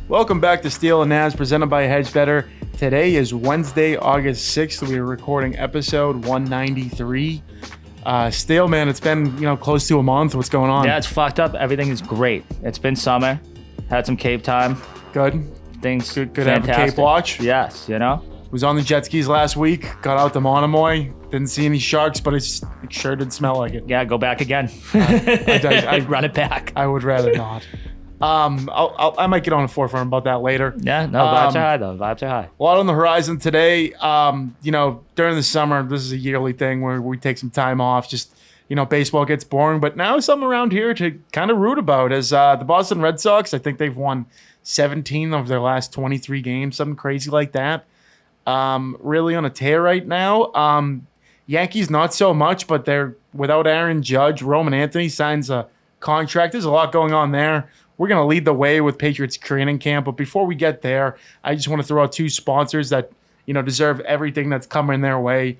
Welcome back to Steele Nazz, presented by Hedge Better. Today is Wednesday, August 6th. We are recording episode 193. Steele, man, it's been close to a month. What's going on? Yeah, it's fucked up. Everything is great. It's been summer. Had some Cape time. Good. Things Good to have a Cape watch. Yes, Was on the jet skis last week. Got out to Monomoy. Didn't see any sharks, but it sure did smell like it. Yeah, go back again. I'd run it back. I would rather not. I might get on the forefront about that later. Yeah, no, vibes are high though. Vibes are high. A lot on the horizon today. During the summer, this is a yearly thing where we take some time off. Just, baseball gets boring, but now something around here to kind of root about is the Boston Red Sox. I think they've won 17 of their last 23 games, something crazy like that. Really on a tear right now. Yankees, not so much, but they're without Aaron Judge. Roman Anthony signs a contract. There's a lot going on there. We're going to lead the way with Patriots Training Camp. But before we get there, I just want to throw out two sponsors that, deserve everything that's coming their way.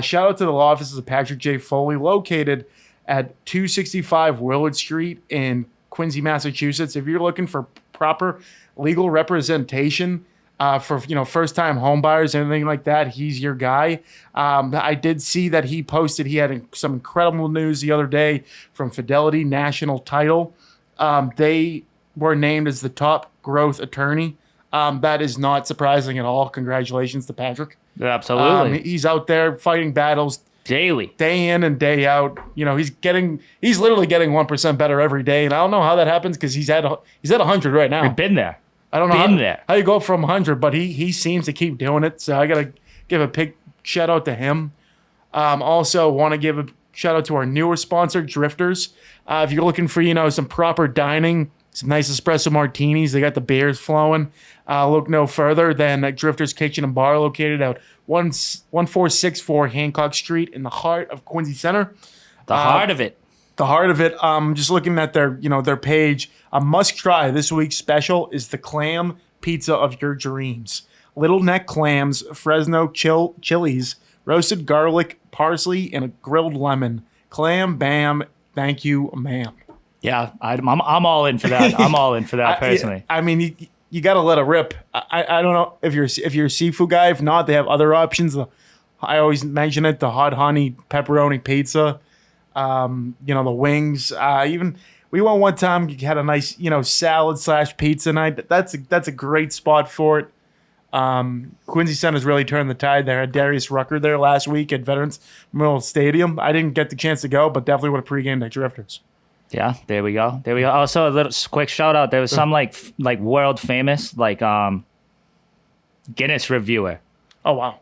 Shout out to the law offices of Patrick J. Foley, located at 265 Willard Street in Quincy, Massachusetts. If you're looking for proper legal representation for, first-time home buyers, anything like that, he's your guy. I did see that he posted he had some incredible news the other day from Fidelity National Title. They were named as the top growth attorney. That is not surprising at all. Congratulations to Patrick. Absolutely. He's out there fighting battles daily, day in and day out. He's literally getting 1% better every day. And I don't know how that happens because he's at 100 right now. We've been there. I don't know how you go from 100, but he seems to keep doing it. So I got to give a big shout out to him. Also want to give a shout out to our newer sponsor, Drifters. If you're looking for, some proper dining, some nice espresso martinis, they got the beers flowing. Look no further than Drifters Kitchen and Bar, located at 1464 Hancock Street in the heart of Quincy Center. The heart of it. The heart of it. Just looking at their page, a must try this week's special is the clam pizza of your dreams. Little neck clams, Fresno chilies, roasted garlic, parsley, and a grilled lemon. Clam bam. Thank you, ma'am. Yeah, I'm all in for that. I'm all in for that personally. You got to let it rip. I don't know if you're a seafood guy. If not, they have other options. I always mention it: the hot honey pepperoni pizza. The wings. Even we went one time. You had a nice salad / pizza night. That's a great spot for it. Quincy Center's really turned the tide there. I had Darius Rucker there last week at Veterans Memorial Stadium. I didn't get the chance to go, but definitely would have pre-gamed at Drifters. Yeah, there we go. Also, a little quick shout out. There was some like world famous Guinness reviewer. Oh wow,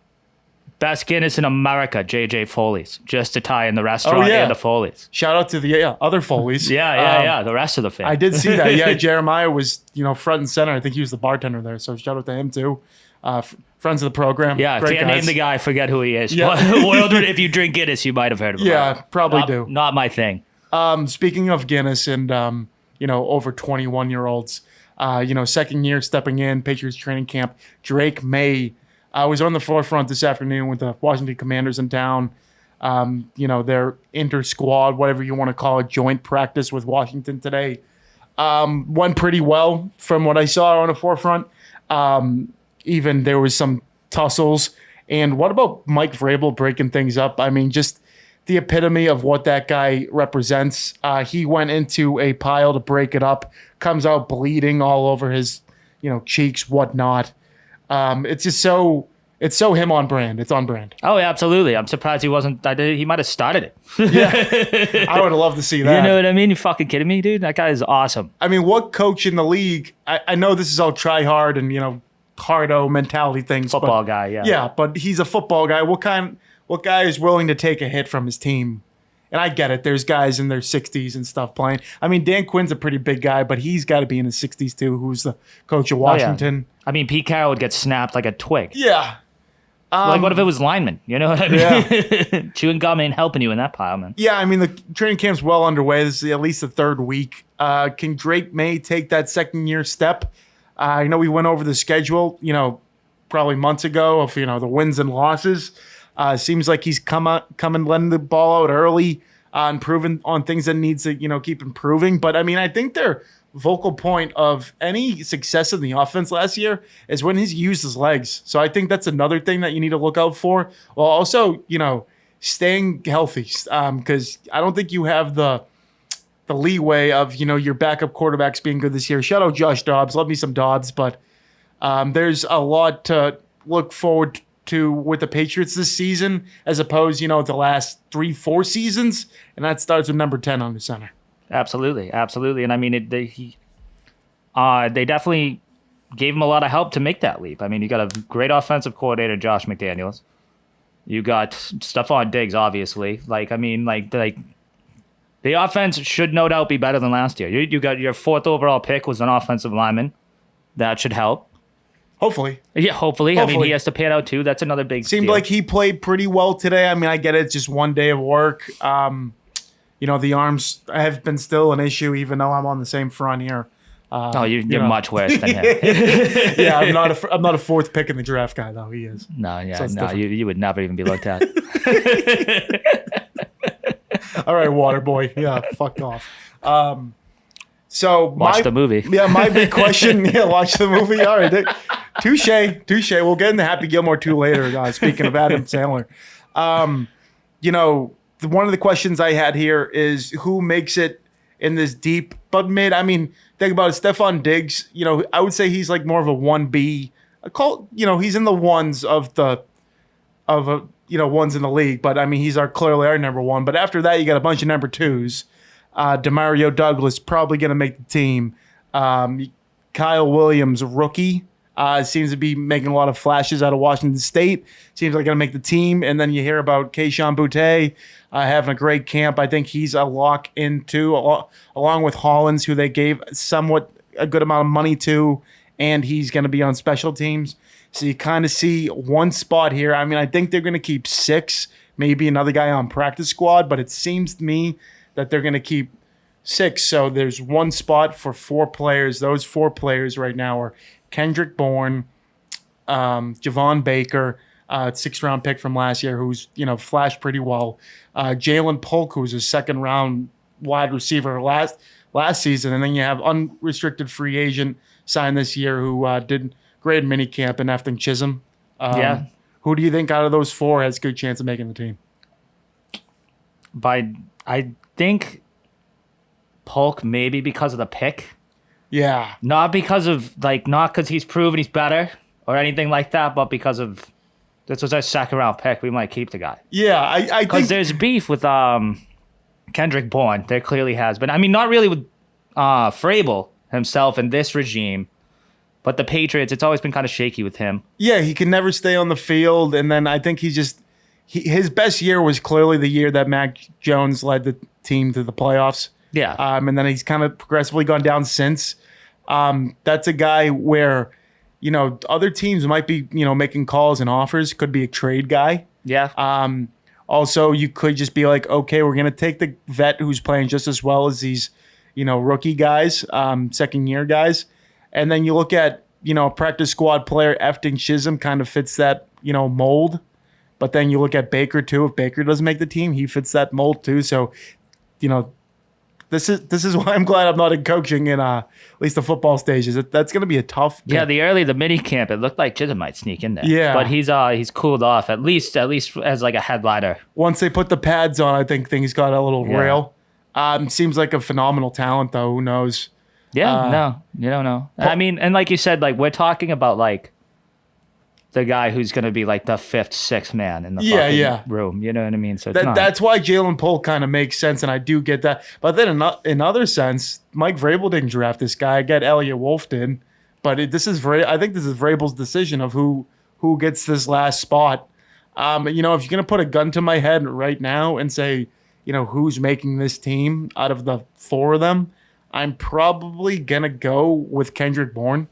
best Guinness in America, JJ Foley's, just to tie in the restaurant and the Foley's. Shout out to the other Foley's. Yeah, the rest of the family. I did see that. Yeah, Jeremiah was front and center. I think he was the bartender there. So shout out to him too. Friends of the program. Yeah, great can't guys. name the guy. Forget who he is. Yeah. If you drink Guinness, you might have heard of him. Yeah, probably do. Not my thing. Speaking of Guinness and over 21-year-olds, second year stepping in Patriots Training Camp, Drake Maye was on the forefront this afternoon with the Washington Commanders in town. Their inter-squad, whatever you want to call it, joint practice with Washington today. Went pretty well from what I saw on the forefront. Even there was some tussles. And what about Mike Vrabel breaking things up? Just the epitome of what that guy represents. He went into a pile to break it up, comes out bleeding all over his, cheeks, whatnot. It's just it's so him on brand. It's on brand. Oh, yeah, absolutely. I'm surprised he wasn't. He might have started it. Yeah, I would have loved to see that. You know what I mean? You fucking kidding me, dude? That guy is awesome. What coach in the league? I know this is all try hard and hardo mentality things. Football guy, yeah. Yeah, but he's a football guy. What guy is willing to take a hit from his team? And I get it. There's guys in their 60s and stuff playing. Dan Quinn's a pretty big guy, but he's got to be in his 60s too, who's the coach of Washington. Oh, yeah. Pete Carroll would get snapped like a twig. Yeah. What if it was lineman? You know what I mean? Yeah. Chewing gum ain't helping you in that pile, man. Yeah, the training camp's well underway. This is at least the third week. Can Drake Maye take that second year step? I know we went over the schedule, probably months ago of, the wins and losses. Seems like he's come and letting the ball out early. improving on things that needs to, keep improving. But I mean, I think their vocal point of any success in the offense last year is when he's used his legs. So I think that's another thing that you need to look out for. Well, also, staying healthy, because I don't think you have the leeway of, your backup quarterbacks being good this year. Shout out Josh Dobbs. Love me some Dobbs, but there's a lot to look forward to with the Patriots this season as opposed, the last 3-4 seasons, and that starts with number 10 on the center. Absolutely. And I mean, they definitely gave him a lot of help to make that leap. I mean, you got a great offensive coordinator, Josh McDaniels. You got Stephon Diggs, obviously. The offense should no doubt be better than last year. You got your 4th overall pick was an offensive lineman. That should help. Hopefully. Yeah, hopefully. I mean, he has to pan out too. That's another big Seemed deal. like he played pretty well today. I mean, I get it. It's just one day of work. The arms have been still an issue, even though I'm on the same front here. You're much worse than him. Yeah, I'm not a 4th pick in the draft guy, though. He is. You would never even be looked at. All right, water boy. Yeah, fuck off. Watch the movie. Yeah, my big question. Yeah, watch the movie. All right, touche. We'll get into Happy Gilmore 2 later. Speaking of Adam Sandler, one of the questions I had here is who makes it in this deep but mid. I mean, think about it. Stephon Diggs. I would say he's like more of a 1B. He's in the ones of ones in the league. But I mean, he's clearly our number 1. But after that, you got a bunch of number 2s. Demario Douglas probably going to make the team. Kyle Williams, rookie, seems to be making a lot of flashes out of Washington State. Seems like going to make the team. And then you hear about Kayshon Boutte having a great camp. I think he's a lock into, along with Hollins, who they gave somewhat a good amount of money to, and he's going to be on special teams. So you kind of see one spot here. I mean, I think they're going to keep 6, maybe another guy on practice squad, but it seems to me that they're going to keep 6. So there's one spot for 4 players. Those 4 players right now are Kendrick Bourne, Javon Baker, 6th-round pick from last year, who's flashed pretty well. Jalen Polk, who's a 2nd-round wide receiver last season, and then you have unrestricted free agent signed this year who did great in minicamp in Efton Chisholm. Who do you think out of those 4 has a good chance of making the team? I think Polk maybe because of the pick. Yeah. Not because he's proven he's better or anything like that, but because of this was our 2nd-round pick. We might keep the guy. Yeah, I think because there's beef with Kendrick Bourne. There clearly has been. I mean, not really with Vrabel himself in this regime, but the Patriots. It's always been kind of shaky with him. Yeah, he can never stay on the field, and then I think his best year was clearly the year that Mac Jones led the team to the playoffs. Yeah. And then he's kind of progressively gone down since. That's a guy where, other teams might be, making calls and offers. Could be a trade guy. Yeah. Also, you could just be like, okay, we're going to take the vet who's playing just as well as these, rookie guys, 2nd-year guys. And then you look at, practice squad player Efton Chisholm kind of fits that, mold. But then you look at Baker too. If Baker doesn't make the team, he fits that mold too. So, this is why I'm glad I'm not in coaching in at least the football stages. That's going to be a tough. Yeah, the mini camp, it looked like Chisholm might sneak in there. Yeah, but he's cooled off at least as like a headliner. Once they put the pads on, I think things got a little real. Seems like a phenomenal talent though. Who knows? Yeah, no, you don't know. I mean, and like you said, like we're talking about like the guy who's going to be like the 5th, 6th man in the room. You know what I mean? So that's why Jalen Polk kind of makes sense, and I do get that. But then in other sense, Mike Vrabel didn't draft this guy. I get Elliott Wolf did. But I think this is Vrabel's decision of who gets this last spot. If you're going to put a gun to my head right now and say, who's making this team out of the 4 of them, I'm probably going to go with Kendrick Bourne.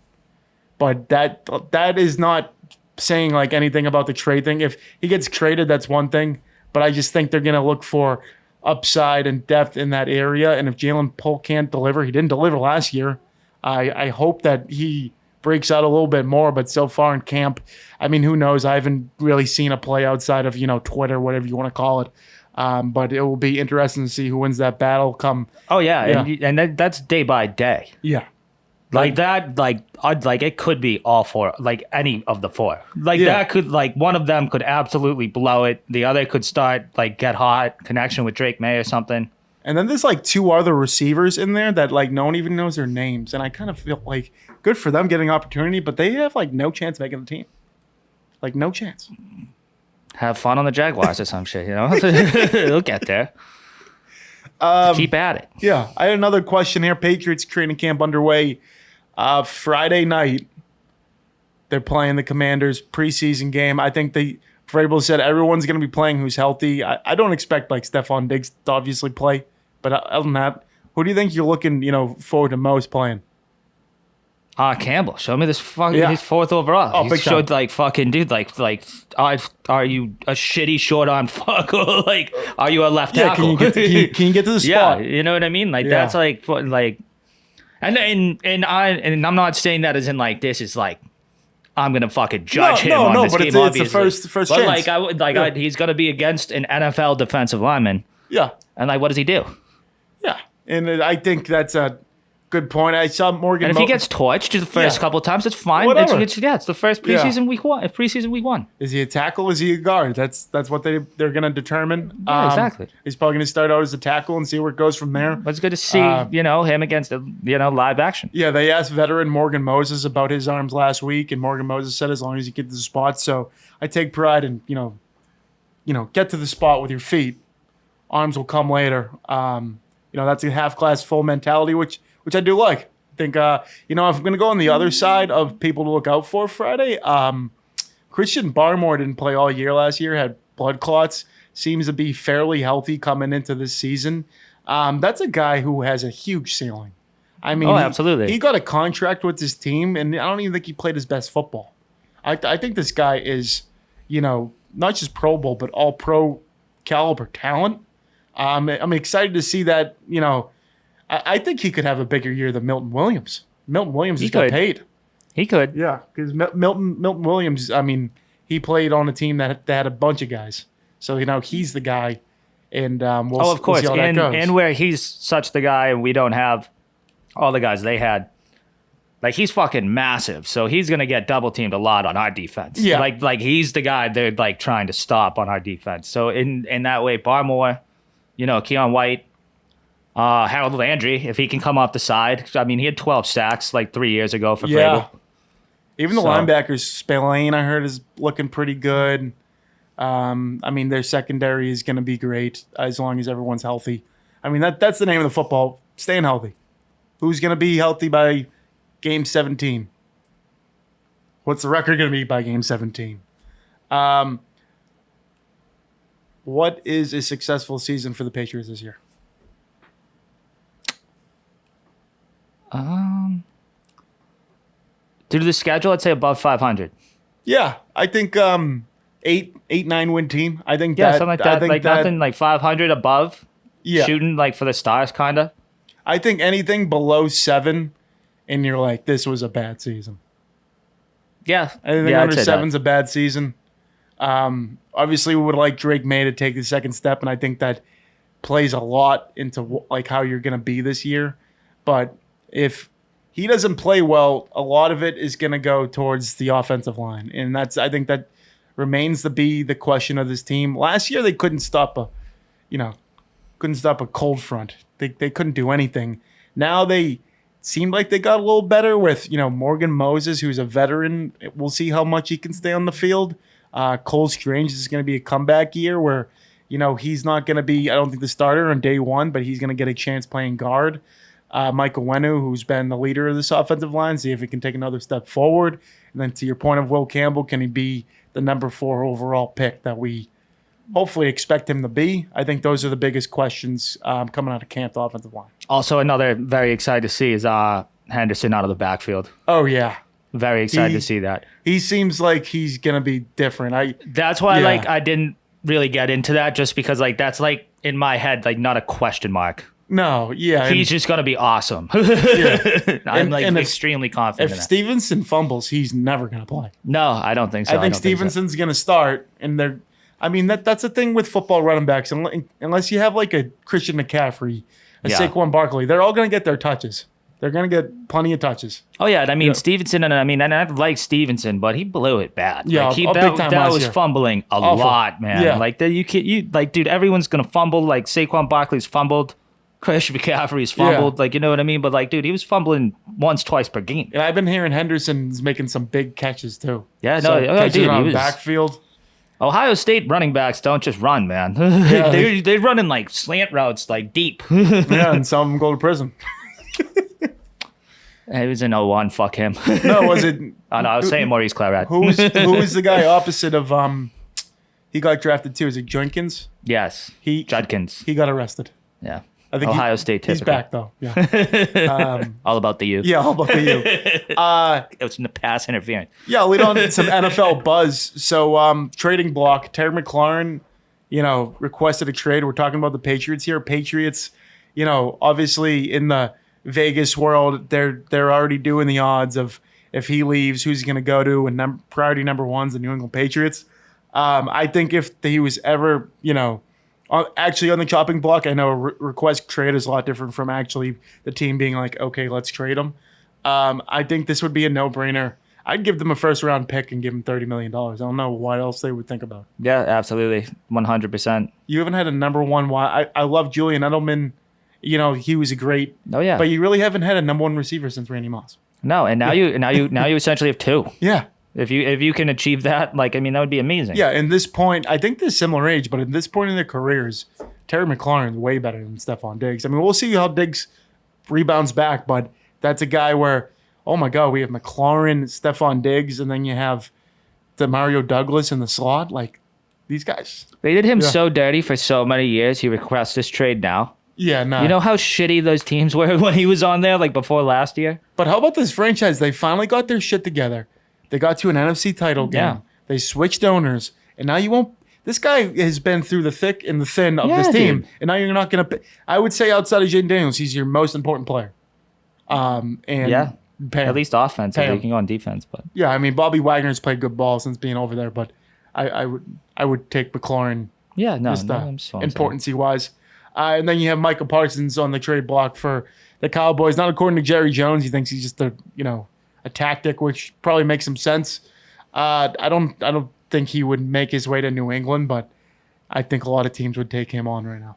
But that is not saying like anything about the trade thing. If he gets traded, that's one thing. But I just think they're going to look for upside and depth in that area. And if Jalen Polk can't deliver, he didn't deliver last year. I hope that he breaks out a little bit more. But so far in camp, I mean, who knows? I haven't really seen a play outside of, Twitter, whatever you want to call it. But it will be interesting to see who wins that battle come. Oh, yeah. And that's day by day. Yeah. Like that, it could be all four, like any of the four. That could, one of them could absolutely blow it. The other could start, get hot, connection with Drake Maye or something. And then there's, two other receivers in there that, no one even knows their names. And I kind of feel good for them getting opportunity, but they have, no chance making the team. No chance. Have fun on the Jaguars or some shit, They'll get there. Keep at it. Yeah. I had another question here. Patriots training camp underway. Friday night, they're playing the Commanders preseason game. I think Vrabel said everyone's going to be playing who's healthy. I don't expect Stephon Diggs to obviously play, but other than that, who do you think you're looking forward to most playing? Campbell. Show me this fucking his fourth overall. Oh, he big showed time. Fucking dude, are you a shitty short arm fucker? Are you a left tackle? Can you get to the spot? Yeah, you know what I mean? That's and I'm not saying that as in this is I'm gonna fucking judge him on this game. It's the first but chance. He's gonna be against an NFL defensive lineman. Yeah. And what does he do? Yeah, and I think that's a good point. I saw Morgan. And if he gets torched the first couple of times, it's fine. Whatever. It's the first preseason week one. Preseason week one. Is he a tackle? Is he a guard? That's what they're going to determine. Yeah, exactly. He's probably going to start out as a tackle and see where it goes from there. But it's good to see him against live action. Yeah, they asked veteran Morgan Moses about his arms last week, and Morgan Moses said as long as he gets to the spot. So I take pride in get to the spot with your feet. Arms will come later. That's a half class full mentality, which I do like. I think, if I'm going to go on the other side of people to look out for Friday, Christian Barmore didn't play all year last year, had blood clots, seems to be fairly healthy coming into this season. That's a guy who has a huge ceiling. I mean, absolutely. He got a contract with his team, and I don't even think he played his best football. I think this guy is, not just Pro Bowl, but all pro caliber talent. I'm excited to see that, I think he could have a bigger year than Milton Williams. Milton Williams just got paid. He could. Yeah, because Milton Williams, he played on a team that had a bunch of guys. So, he's the guy. And of course. We'll see how that goes. And where he's such the guy and we don't have all the guys they had, he's fucking massive. So he's going to get double teamed a lot on our defense. Yeah. He's the guy they're trying to stop on our defense. So in that way, Barmore, Keon White, Harold Landry, if he can come off the side. I mean, he had 12 sacks 3 years ago for Vrabel. Even the linebackers, Spillane, I heard, is looking pretty good. Their secondary is going to be great as long as everyone's healthy. That's the name of the football, staying healthy. Who's going to be healthy by game 17? What's the record going to be by game 17? What is a successful season for the Patriots this year? Due to the schedule, I'd say above 500. Yeah, I think 8-9 win team. I think something like that. Nothing 500 above. Yeah, shooting for the stars, kind of. I think anything below 7, and you're this was a bad season. Yeah, anything under 7's a bad season. Obviously, we would like Drake Maye to take the second step, and I think that plays a lot into how you're going to be this year. But if he doesn't play well, a lot of it is going to go towards the offensive line, and I think that remains to be the question of this team. Last year, they couldn't stop a cold front. They couldn't do anything. Now they seemed like they got a little better with Morgan Moses, who's a veteran. We'll see how much he can stay on the field. Cole Strange is going to be a comeback year where he's not going to be, I don't think, the starter on day one, but he's going to get a chance playing guard. Michael Wenu, who's been the leader of this offensive line, see if he can take another step forward. And then to your point of Will Campbell, can he be the number 4 overall pick that we hopefully expect him to be? I think those are the biggest questions coming out of camp, the offensive line. Also, another very excited to see is Henderson out of the backfield. Oh, yeah. Very excited to see that. He seems like he's going to be different. That's why I didn't really get into that, just because that's in my head not a question mark. No, yeah. He's just going to be awesome. Yeah. I'm And if- extremely confident If in that. Stevenson fumbles, he's never going to play. No, I don't think so. I think don't Stevenson's going to start, and that's the thing with football running backs. Unless you have like a Christian McCaffrey, a Yeah. Saquon Barkley, they're all going to get their touches. They're going to get plenty of touches. Oh yeah, I mean Yeah. Stevenson, and I like Stevenson, but he blew it bad. Yeah, like, big time that last was year. fumbling a Awful. lot, man. Yeah. Like dude, everyone's gonna fumble. Like Saquon Barkley's fumbled, Christian McCaffrey's fumbled. Like, you know what I mean? But like, dude, he was fumbling once, twice per game. And I've been hearing Henderson's making some big catches too. Yeah, So no, catches dude, on he was. backfield. Ohio State running backs don't just run, man. They're running like slant routes, like deep. Yeah, and some of them go to prison. It was an 0-1. Fuck him. No, was it? Oh, no, I was saying Maurice Claret. Who was the guy opposite of He got drafted too. Is it Jenkins? Yes. He Judkins. He got arrested. Yeah. I think Ohio State He's typical. back though. Yeah. All about the U. Yeah. How about you? It was in the pass interference. Yeah. Lead on some NFL buzz. So trading block. Terry McLaurin, requested a trade. We're talking about the Patriots here. Patriots, obviously in the Vegas world, they're already doing the odds of if he leaves, who's he going to go to, and priority number one's the New England Patriots. I think if he was ever, actually on the chopping block, I know a request trade is a lot different from actually the team being like, okay, let's trade him. I think this would be a no-brainer. I'd give them a first-round pick and give them $30 million. I don't know what else they would think about. Yeah, absolutely. 100%. You haven't had a number one wide. I love Julian Edelman. He was a great. Oh, yeah. But you really haven't had a number one receiver since Randy Moss. No, and now you essentially have two. Yeah. If you can achieve that, that would be amazing. Yeah, in this point, I think they're similar age, but at this point in their careers, Terry McLaurin is way better than Stephon Diggs. I mean, we'll see how Diggs rebounds back, but that's a guy where, oh my God, we have McLaurin, Stephon Diggs, and then you have the Mario Douglas in the slot. Like, these guys. They did him so dirty for so many years. He requests this trade now. Yeah, no. You know how shitty those teams were when he was on there, before last year? But how about this franchise? They finally got their shit together. They got to an NFC title game. Yeah. They switched owners, and now you won't. This guy has been through the thick and the thin of this team, dude. and now you're not going to. I would say outside of Jaden Daniels, he's your most important player. And Yeah. pay him. At least offense. Pay They him. can go on defense, but Yeah, I mean Bobby Wagner's played good ball since being over there, but I would take McLaurin yeah, no, just I'm so importancy wise. And then you have Michael Parsons on the trade block for the Cowboys. Not according to Jerry Jones, he thinks he's just a tactic, which probably makes some sense. I don't think he would make his way to New England, but I think a lot of teams would take him on right now.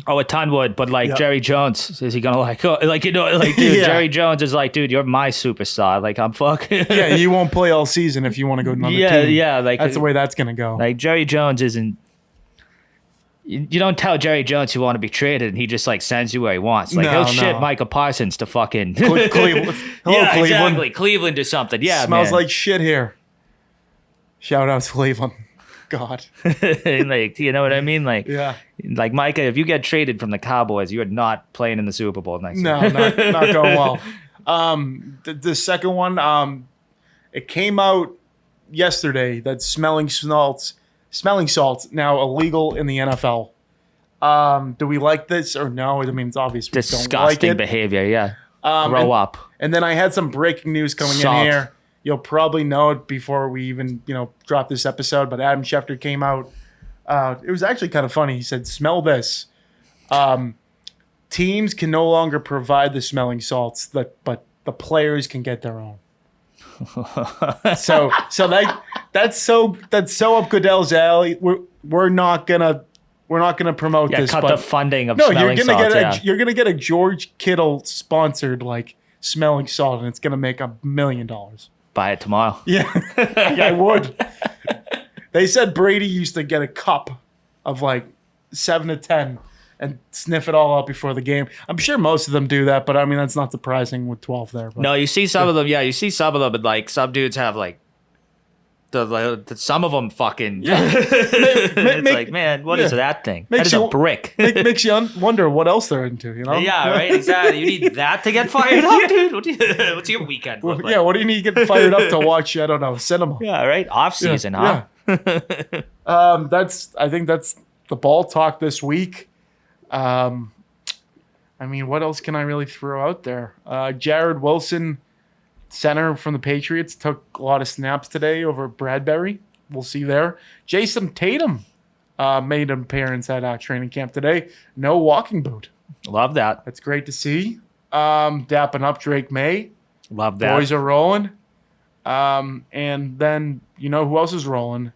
Oh, a ton would, but Yep. Jerry Jones, is he gonna dude, Yeah. Jerry Jones is like, dude, you're my superstar. I'm fucking Yeah, you won't play all season if you want to go to another yeah, team. yeah, That's the way that's gonna go. Jerry Jones isn't. You don't tell Jerry Jones you want to be traded, and he just sends you where he wants. No, He'll ship no. Micah Parsons to fucking Cleveland. Hello, yeah, Cleveland. exactly, Cleveland or something. Yeah, Smells man. like shit here. Shout out to Cleveland. God. You know what I mean? Yeah. Micah, if you get traded from the Cowboys, you are not playing in the Super Bowl next No, year. not going well. The second one, it came out yesterday that smelling salts now illegal in the NFL. Do we like this or no? I mean, it's obvious we don't like Disgusting it. behavior. Yeah, grow up. And then I had some breaking news coming Salt. in here. You'll probably know it before we even, drop this episode. But Adam Schefter came out. It was actually kind of funny. He said, "Smell this. Teams can no longer provide the smelling salts, but the players can get their own." so that's so up Goodell's alley. We're not gonna promote Yeah, this. cut but the funding of no, smelling you're gonna salts. you're gonna get a George Kittle sponsored smelling salt, and it's gonna make $1 million. Buy it tomorrow. Yeah, I would. They said Brady used to get a cup of 7 to 10 and sniff it all out before the game. I'm sure most of them do that, but I mean that's not surprising with 12 there. But. No, you see some of them. Yeah, you see some of them, but some dudes have some of them fucking. Yeah. It's man, what is that thing? That is a brick. makes you wonder what else they're into, Yeah, right. Exactly. You need that to get fired up, dude. What's your weekend? Look like? Yeah, what do you need to get fired up to watch? I don't know, cinema. Yeah, right. Off season, huh? Yeah. I think that's the ball talk this week. I mean, what else can I really throw out there? Jared Wilson, center from the Patriots, took a lot of snaps today over Bradbury. We'll see there. Jason Tatum made an appearance at training camp today. No walking boot. Love that. That's great to see. Dapping up Drake Maye. Love that. Boys are rolling. And then, you know who else is rolling?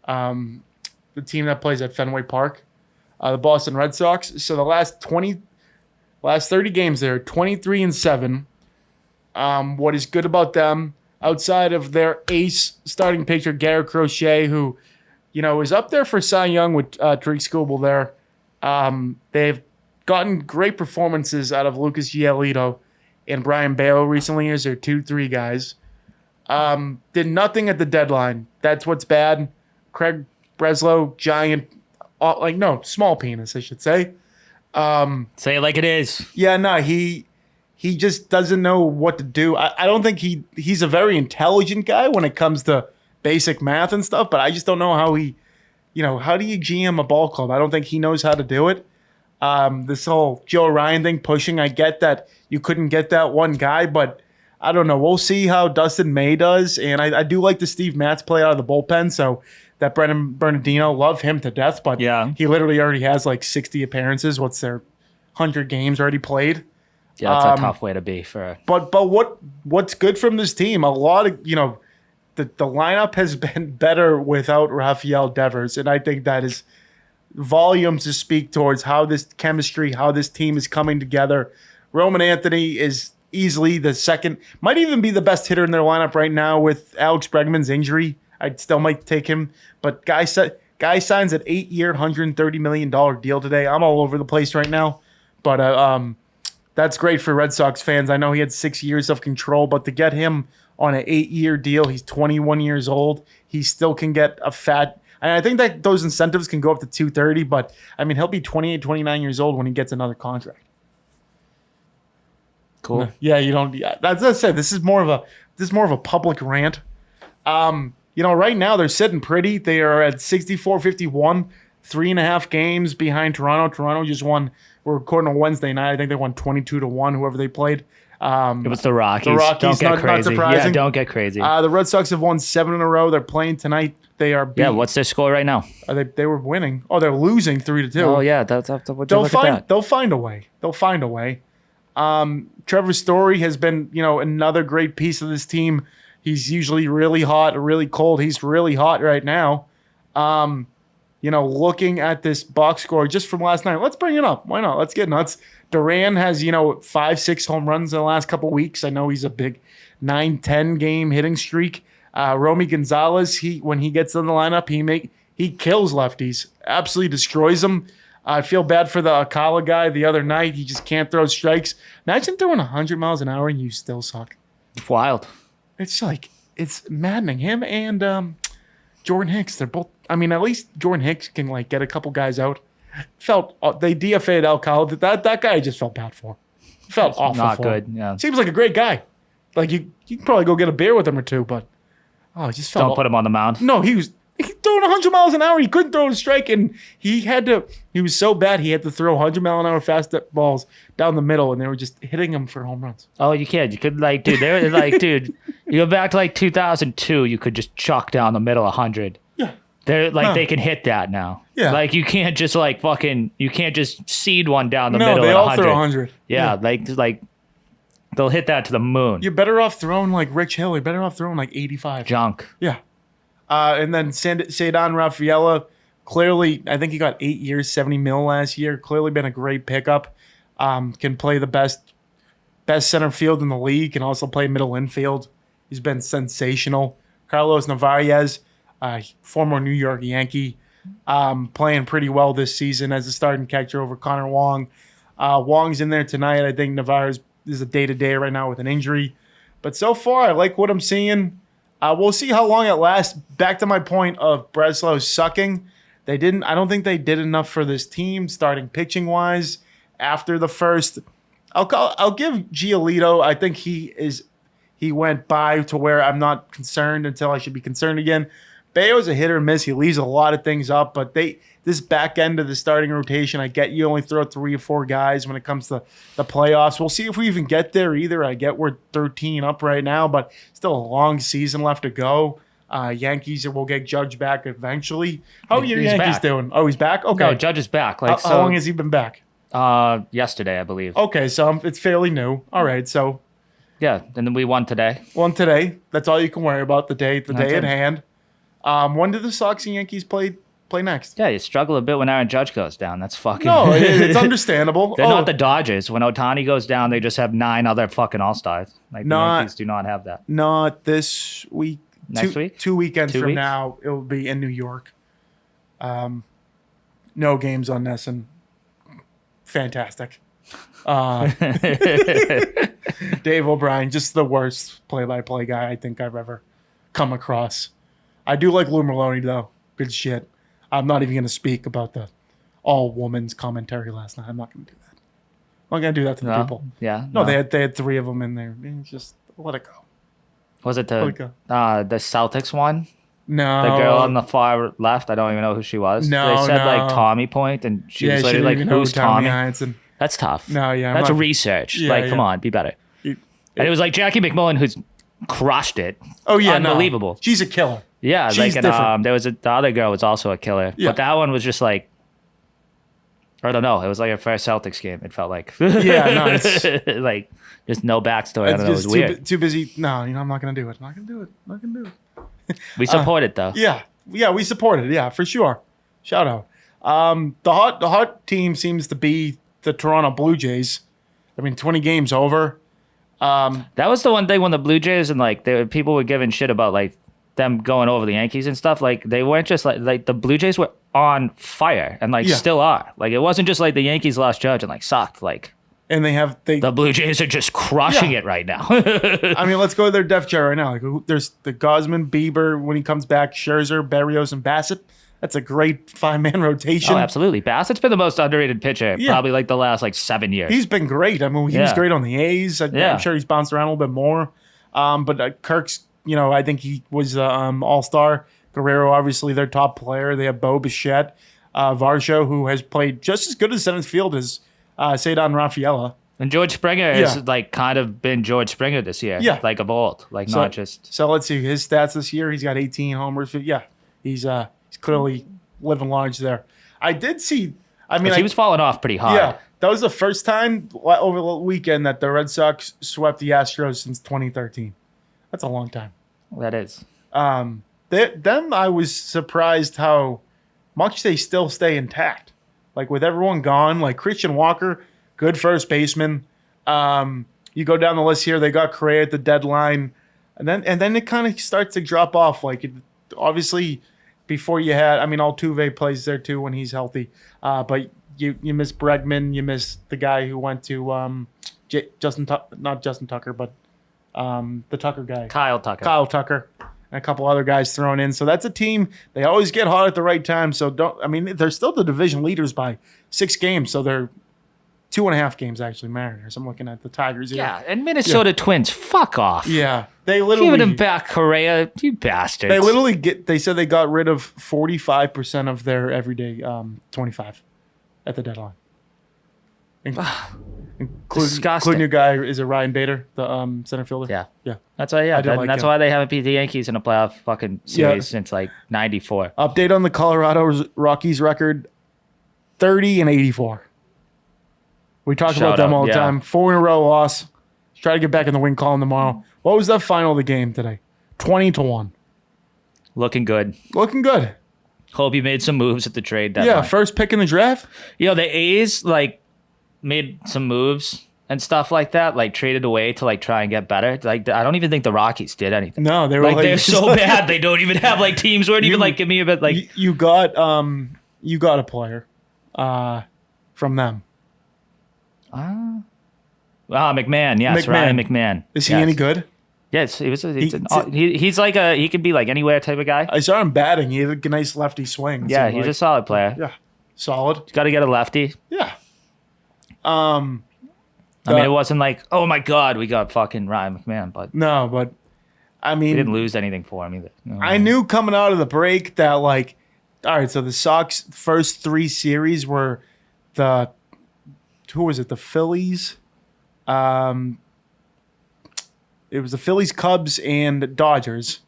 The team that plays at Fenway Park, the Boston Red Sox. So the last 30 games there, 23-7. What is good about them, outside of their ace starting pitcher, Garrett Crochet, who, you know, is up there for Cy Young with Tariq Skubal there. They've gotten great performances out of Lucas Giolito and Brian Bayo recently as their 2-3 guys. Did nothing at the deadline. That's what's bad. Craig Breslow, giant, small penis, I should say. Say it like it is. Yeah, no, he just doesn't know what to do. I don't think he's a very intelligent guy when it comes to basic math and stuff, but I just don't know how how do you GM a ball club? I don't think he knows how to do it. This whole Joe Ryan thing pushing, I get that you couldn't get that one guy, but I don't know. We'll see how Dustin May does, and I do like the Steve Matz play out of the bullpen, so that Brennan Bernardino, love him to death, but yeah, he literally already has like 60 appearances. What's their 100 games already played? Yeah, that's a tough way to be for. But what's good from this team? A lot of the lineup has been better without Rafael Devers, and I think that is volumes to speak towards how this chemistry, how this team is coming together. Roman Anthony is easily the second, might even be the best hitter in their lineup right now with Alex Bregman's injury. I still might take him, but guy signs an 8-year, $130 million deal today. I'm all over the place right now, but that's great for Red Sox fans. I know he had 6 years of control, but to get him on an 8-year deal, he's 21 years old. He still can get a fat. And I think that those incentives can go up to 230, but I mean, he'll be 28, 29 years old when he gets another contract. Cool. Yeah, you don't. Yeah, as I said, this is more of a public rant. Right now they're sitting pretty. They are at 64-51, 3.5 games behind Toronto. Toronto just won. We're recording on Wednesday night. I think they won 22-1. Whoever they played. It was the Rockies. The Rockies, don't get not crazy. surprising. Yeah, don't get crazy. The Red Sox have won 7 in a row. They're playing tonight. They are. Yeah, what's their score right now? They were winning. Oh, they're losing 3-2. Oh yeah, that's look at that. They'll find a way. They'll find a way. Trevor Story has been, another great piece of this team. He's usually really hot or really cold. He's really hot right now. Looking at this box score just from last night, let's bring it up. Why not? Let's get nuts. Duran has, 5-6 home runs in the last couple weeks. I know he's a big 9-10 game hitting streak. Romy Gonzalez, when he gets in the lineup, he kills lefties, absolutely destroys them. I feel bad for the Akala guy the other night. He just can't throw strikes. Imagine throwing 100 miles an hour and you still suck. It's wild. It's maddening. Him and Jordan Hicks, they're both. I mean, at least Jordan Hicks can get a couple guys out. They DFA'd Alcala. That guy I just felt bad for. Felt awful. Not good. Yeah. Seems like a great guy. Like you can probably go get a beer with him or two, but it just felt. Don't put him on the mound. No, he was throwing 100 miles an hour. He couldn't throw a strike, and he was so bad he had to throw 100-mile-an-hour fast balls down the middle, and they were just hitting him for home runs. Oh, you can. You could dude, you go back to 2002, you could just chuck down the middle 100. Yeah. They're they can hit that now. Yeah. You can't just you can't just seed one down the middle. No, they all throw 100. Yeah, they'll hit that to the moon. You're better off throwing like Rich Hill. You're better off throwing 85. Junk. Yeah. And then Cedon Rafaela, clearly, I think he got 8 years, $70 million last year. Clearly been a great pickup. Can play the best center field in the league. Can also play middle infield. He's been sensational. Carlos Narvaez, former New York Yankee, playing pretty well this season as a starting catcher over Connor Wong. Wong's in there tonight. I think Narvaez is a day-to-day right now with an injury. But so far, I like what I'm seeing. We'll see how long it lasts. Back to my point of Breslow sucking. I don't think they did enough for this team, starting pitching-wise. After the first, I'll give Giolito. I think he went by to where I'm not concerned until I should be concerned again. Bayo's a hit or miss. He leaves a lot of things up, but this back end of the starting rotation, I get you only throw 3 or 4 guys when it comes to the playoffs. We'll see if we even get there either. I get we're 13 up right now, but still a long season left to go. Yankees will get Judge back eventually. How are your Yankees doing? Oh, he's back? Okay. No, Judge is back. Like, how long has he been back? Yesterday, I believe. Okay, so it's fairly new. All right, so. Yeah, and then we won today. Won today. That's all you can worry about, the day That's at it. hand. When do the Sox and Yankees play next? Yeah, you struggle a bit when Aaron Judge goes down. That's fucking... No, it's understandable. They're not the Dodgers. When Ohtani goes down, they just have 9 other fucking All-Stars. Like, the Yankees do not have that. Not this week. Next week? 2 weekends from weeks? now, it will be in New York. No games on this, and fantastic. Dave O'Brien, just the worst play-by-play guy I think I've ever come across. I do like Lou Merlone, though. Good shit. I'm not even going to speak about the all-women's commentary last night. I'm not going to do that. I'm not going to do that to the people. Yeah. No, they had 3 of them in there. Just let it go. Was it the Celtics one? No. The girl on the far left? I don't even know who she was. No, They said, like, Tommy Point, and she was literally like, who's Tommy? That's tough. No, yeah. That's research. Yeah, Come on, be better. And it was like Jackie McMullen, who's crushed it. Oh, yeah. Unbelievable. No. She's a killer. Yeah, She's like, different. there was the other girl was also a killer. Yeah. But that one was just like, I don't know. It was like her first Celtics game. It felt like. Yeah, no, it's like just no backstory. I don't know. It was weird. Too busy. No, I'm not going to do it. I'm not going to do it. I'm not going to do it. We support it though. Yeah, we support it. Yeah, for sure. Shout out. The hot team seems to be the Toronto Blue Jays. I mean, 20 games over. That was the one thing when the Blue Jays and like people were giving shit about like them going over the Yankees and stuff. Like they weren't just like the Blue Jays were on fire and like still are. Like it wasn't just like the Yankees lost Judge and like sucked. Like and the Blue Jays are just crushing it right now. I mean, let's go to their depth chart right now. Like there's the Gosman, Bieber when he comes back, Scherzer, Berrios, and Bassett. That's a great 5-man rotation. Oh, absolutely. Bassett's been the most underrated pitcher probably like the last like 7 years. He's been great. I mean, he was great on the A's. I'm sure he's bounced around a little bit more. But Kirk's, I think he was all-star. Guerrero, obviously, their top player. They have Bo Bichette, Varsho, who has played just as good as center field as Cedar Rafaela. And George Springer has like kind of been George Springer this year. Yeah. Like of old. Like not just. So let's see his stats this year. He's got 18 homers. Yeah. He's clearly living large there. I did see. I mean, he was falling off pretty hard. Yeah, that was the first time over the weekend that the Red Sox swept the Astros since 2013. That's a long time. That is. Them, I was surprised how much they still stay intact. Like with everyone gone, like Christian Walker, good first baseman. You go down the list here. They got Correa at the deadline, and then it kind of starts to drop off. Like obviously. Before you had, I mean, Altuve plays there too when he's healthy. But you miss Bregman, you miss the guy who went to not Justin Tucker, but the Tucker guy. Kyle Tucker. And a couple other guys thrown in. So that's a team. They always get hot at the right time. So they're still the division leaders by 6 games. So they're 2.5 games actually, Mariners. I'm looking at the Tigers here. Yeah, and Minnesota Twins, fuck off. Yeah. They literally giving him back Correa, you bastards. They literally they said they got rid of 45% of their everyday 25 at the deadline. Including your guy is Ryan Bader, the center fielder. Yeah. Yeah. That's why that's why they haven't beat the Yankees in a playoff fucking series since like 94. Update on the Colorado Rockies record 30-84. We talk about them all the time. 4 in a row loss. Try to get back in the win column tomorrow. What was the final of the game today? 20-1. Looking good. Looking good. Hope you made some moves at the trade deadline. Yeah, first pick in the draft. The A's like made some moves and stuff like that, like traded away to like try and get better. Like I don't even think the Rockies did anything. No, they were like they're so bad they don't even have like teams where even like give me a bit like you got a player from them. McMahon, yes, Ryan McMahon. Is he any good? Yes, he's like he could be like anywhere type of guy. I saw him batting. He had a nice lefty swing. Yeah, he's a solid player. Yeah, solid. Got to get a lefty. Yeah. I mean, it wasn't like, oh my God, we got fucking Ryan McMahon, but no, but I We mean, didn't lose anything for him either. No. I knew coming out of the break that, like, all right, so the Sox first 3 series were who was it? The Phillies. It was the Phillies, Cubs, and Dodgers.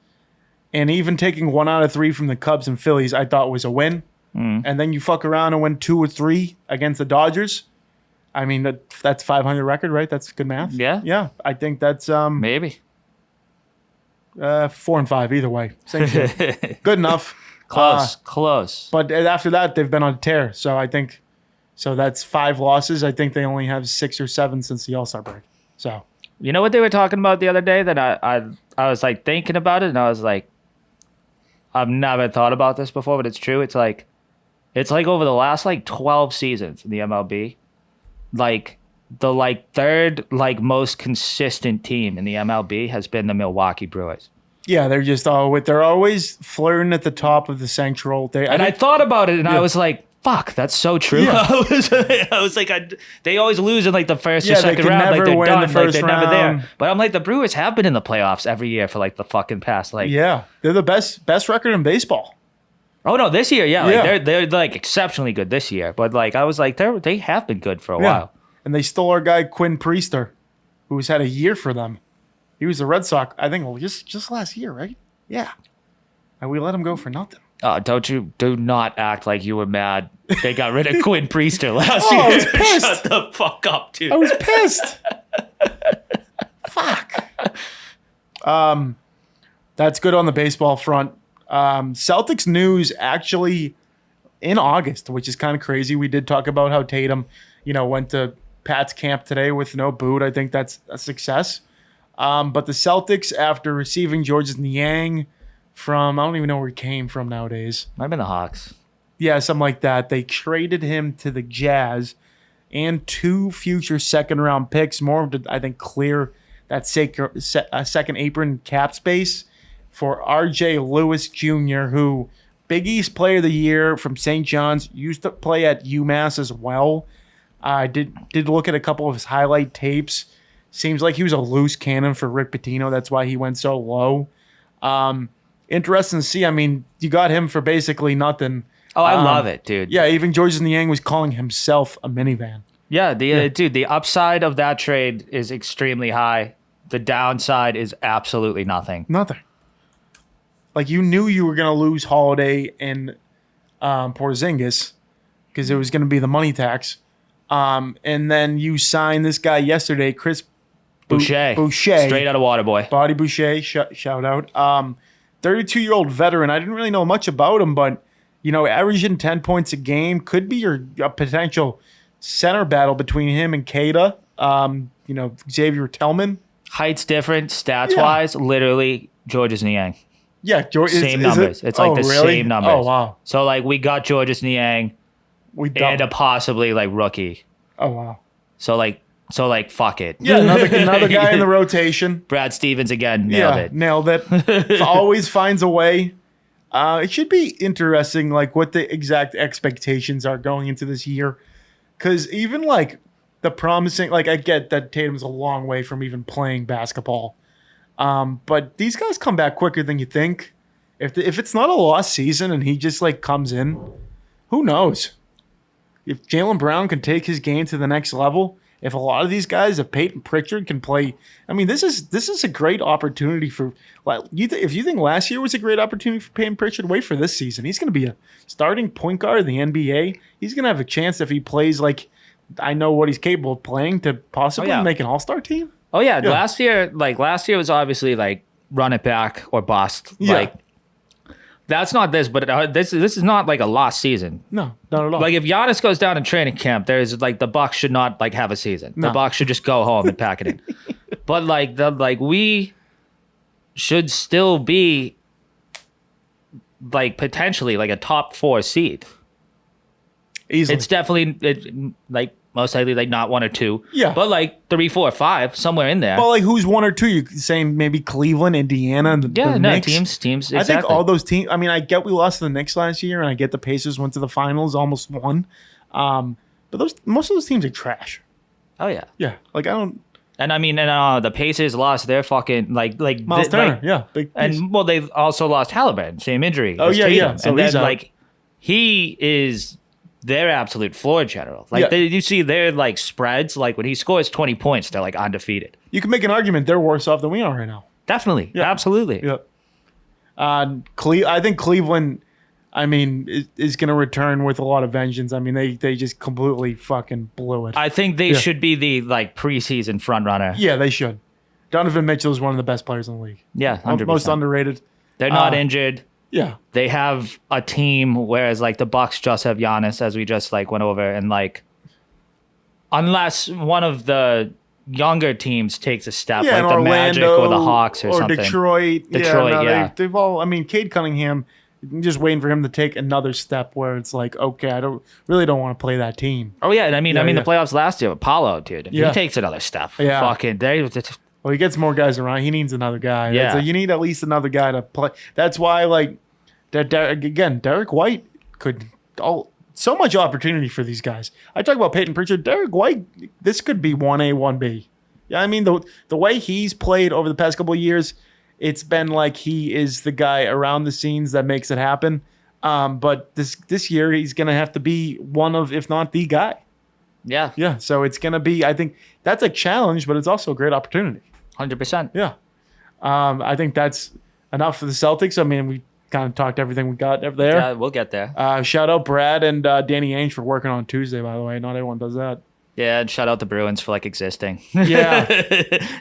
And even taking 1 out of 3 from the Cubs and Phillies, I thought was a win. And then you fuck around and win 2 or 3 against the Dodgers. I mean, that's 500 record, right? That's good math. Yeah. Yeah. I think that's Maybe. 4 and 5 either way. Same shit. Good enough. Close. But after that, they've been on a tear. So I think, that's 5 losses. I think they only have 6 or 7 since the All-Star break. So. You know what they were talking about the other day that I was like thinking about it and I was like, I've never thought about this before, but it's true. It's like over the last like 12 seasons in the MLB, like the like third like most consistent team in the MLB has been the Milwaukee Brewers. Yeah, they're always flirting at the top of the Central. I thought about it and I was like, fuck, that's so true. Yeah. I was like, they always lose in like the first or second round. Like they're done. Like they're never there. But I'm like, the Brewers have been in the playoffs every year for like the fucking past like. Yeah, they're the best record in baseball. Oh no, this year, yeah, like they're like exceptionally good this year. But like I was like, they have been good for a while. And they stole our guy Quinn Priester, who's had a year for them. He was the Red Sox, I think, just last year, right? Yeah, and we let him go for nothing. Do not act like you were mad they got rid of Quinn Priester last year. I was pissed. Shut the fuck up, dude. I was pissed. Fuck. That's good on the baseball front. Celtics news actually in August, which is kind of crazy. We did talk about how Tatum, went to Pat's camp today with no boot. I think that's a success. But the Celtics, after receiving Georges Niang from, I don't even know where he came from nowadays. Might have been the Hawks. Yeah, something like that. They traded him to the Jazz and 2 future second-round picks, more to, I think, clear that second apron cap space for R.J. Lewis Jr., who Big East Player of the Year from St. John's, used to play at UMass as well. I did look at a couple of his highlight tapes. Seems like he was a loose cannon for Rick Pitino. That's why he went so low. Interesting to see. I mean, you got him for basically nothing. Oh, I love it, dude. Yeah, even Georges Niang was calling himself a minivan. Yeah, dude, the upside of that trade is extremely high. The downside is absolutely nothing. Nothing. Like, you knew you were going to lose Holiday and Porzingis because it was going to be the money tax. And then you signed this guy yesterday, Chris Boucher. Straight out of Waterboy. Body Boucher, shout out. 32-year-old veteran. I didn't really know much about him, but, averaging 10 points a game could be a potential center battle between him and Kada. Xavier Tillman. Height's different, stats-wise, literally Georges Niang. Yeah, same numbers. It's like the same numbers. Oh, wow. So, like, we got Georges Niang and a possibly, like, rookie. Oh, wow. So, fuck it. Yeah, another guy in the rotation. Brad Stevens again. Nailed it. Always finds a way. It should be interesting, like, what the exact expectations are going into this year. Because even, like, the promising, like, I get that Tatum's a long way from even playing basketball. But these guys come back quicker than you think. If it's not a lost season and he just, like, comes in, who knows? If Jaylen Brown can take his game to the next level, if a lot of these guys, if Peyton Pritchard can play, I mean, this is a great opportunity for, like, if you think last year was a great opportunity for Peyton Pritchard, wait for this season. He's going to be a starting point guard in the NBA. He's going to have a chance if he plays like I know what he's capable of playing to possibly make an all-star team. Oh yeah. Last year was obviously like run it back or bust. Yeah. Like that's not this, but this is not like a lost season. No, not at all. Like if Giannis goes down in training camp, there's like the Bucks should not like have a season. No. The Bucks should just go home and pack it in. But we should still be like potentially like a top 4 seed. Easily. It's definitely like most likely like not 1 or 2. Yeah. But like 3, 4, 5, somewhere in there. But like who's 1 or 2? You saying maybe Cleveland, Indiana, and the Knicks? Teams. Exactly. I think all those teams. I mean, I get we lost to the Knicks last year, and I get the Pacers went to the finals, almost won. But most of those teams are trash. Oh yeah. Yeah. Like I don't. And I mean, the Pacers lost their fucking like Miles Turner, yeah, big piece. and well, they also lost Halliburton, same injury. Oh as yeah, Tatum. yeah. So and he's then out. like he is their absolute floor general. Like you see their like spreads, like when he scores 20 points, they're like undefeated. You can make an argument they're worse off than we are right now. Definitely, absolutely. Yeah. I think Cleveland, I mean, is going to return with a lot of vengeance. I mean, they just completely fucking blew it. I think they should be the like preseason front runner. Yeah, they should. Donovan Mitchell is one of the best players in the league. Yeah, 100%. Most underrated. They're not injured. Yeah. They have a team, whereas like the Bucks just have Giannis, as we just like went over, and like unless one of the younger teams takes a step, like the Orlando, Magic or the Hawks or something. Detroit. Yeah. They've all. I mean, Cade Cunningham. I'm just waiting for him to take another step where it's like, okay, I don't want to play that team. Oh yeah, and I mean Yeah. the playoffs last year with Paulo, dude. If Yeah. he takes another step, Yeah. fucking Well, he gets more guys around. He needs another guy. Yeah. So you need at least another guy to play. That's why, like, Derek White could so much opportunity for these guys. I talk about Peyton Pritchard. Derek White, this could be 1A, 1B. Yeah, I mean, the way he's played over the past couple of years, it's been like he is the guy around the scenes that makes it happen. But this year, he's going to have to be one of, if not the guy. yeah, Yeah, so it's going to be, I think that's a challenge, but it's also a great opportunity. 100%. Yeah. I think that's enough for the Celtics. I mean, we kind of talked everything we got there. Yeah, we'll get there. Shout out Brad and Danny Ainge for working on Tuesday, by the way. Not everyone does that. Yeah, and shout out the Bruins for like existing. Yeah.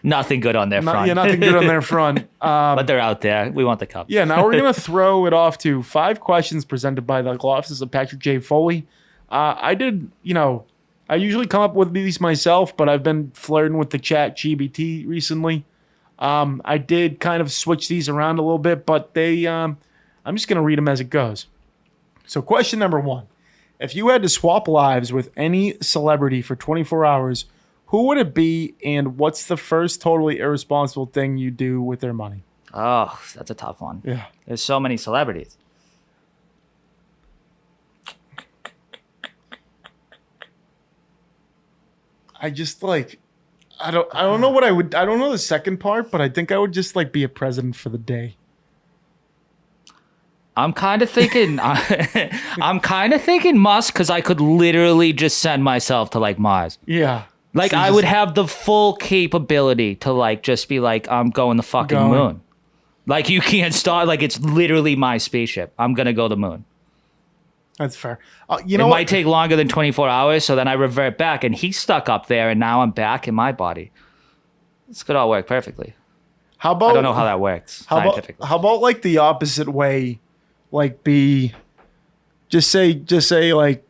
Nothing good on their front. Yeah, nothing good on their front. But they're out there. We want the cup. Yeah, now we're going to throw it off to 5 questions presented by the law offices of Patrick J. Foley. I usually come up with these myself, but I've been flirting with the chat GBT recently. I did kind of switch these around a little bit, but I'm just going to read them as it goes. So question number 1. If you had to swap lives with any celebrity for 24 hours, who would it be, and what's the first totally irresponsible thing you do with their money? Oh, that's a tough one. Yeah. There's so many celebrities. I just like, I don't know what I would, I don't know the second part, but I think I would just like be a president for the day. I'm kind of thinking Musk, because I could literally just send myself to like Mars. Yeah. Like So I just would have the full capability to like just be like, I'm going the fucking moon. Like you can't start. Like it's literally my spaceship. I'm gonna go the moon. That's fair. It might take longer than 24 hours, so then I revert back, and he's stuck up there, and now I'm back in my body. This could all work perfectly. How about, I don't know how that works scientifically. How about like the opposite way? Like just say like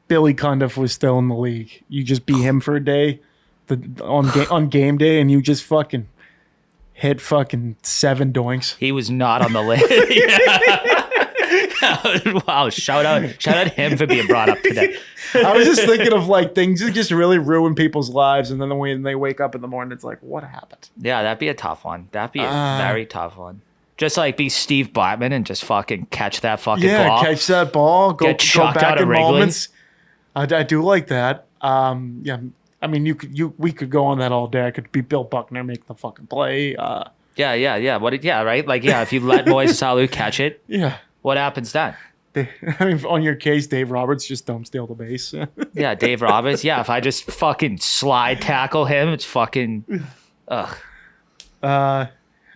Billy Cundiff was still in the league. You just be him for a day, on game day, and you just fucking hit fucking 7 doinks. He was not on the list. Wow! Shout out him for being brought up today. I was just thinking of like things that just really ruin people's lives, and then when they wake up in the morning, it's like, what happened? Yeah, that'd be a tough one. That'd be a very tough one. Just like be Steve Bartman and just fucking catch that fucking ball. Yeah, catch that ball. Go chucked back out of in Wrigley. moments. I do like that. Yeah, I mean, we could go on that all day. I could be Bill Buckner, make the fucking play. Yeah. Right? Like, yeah, if you let Moises Alou catch it, Yeah. what happens then? I mean, on your case, Dave Roberts, just don't steal the base. Yeah, Dave Roberts. Yeah, if I just fucking slide tackle him, it's fucking. Ugh.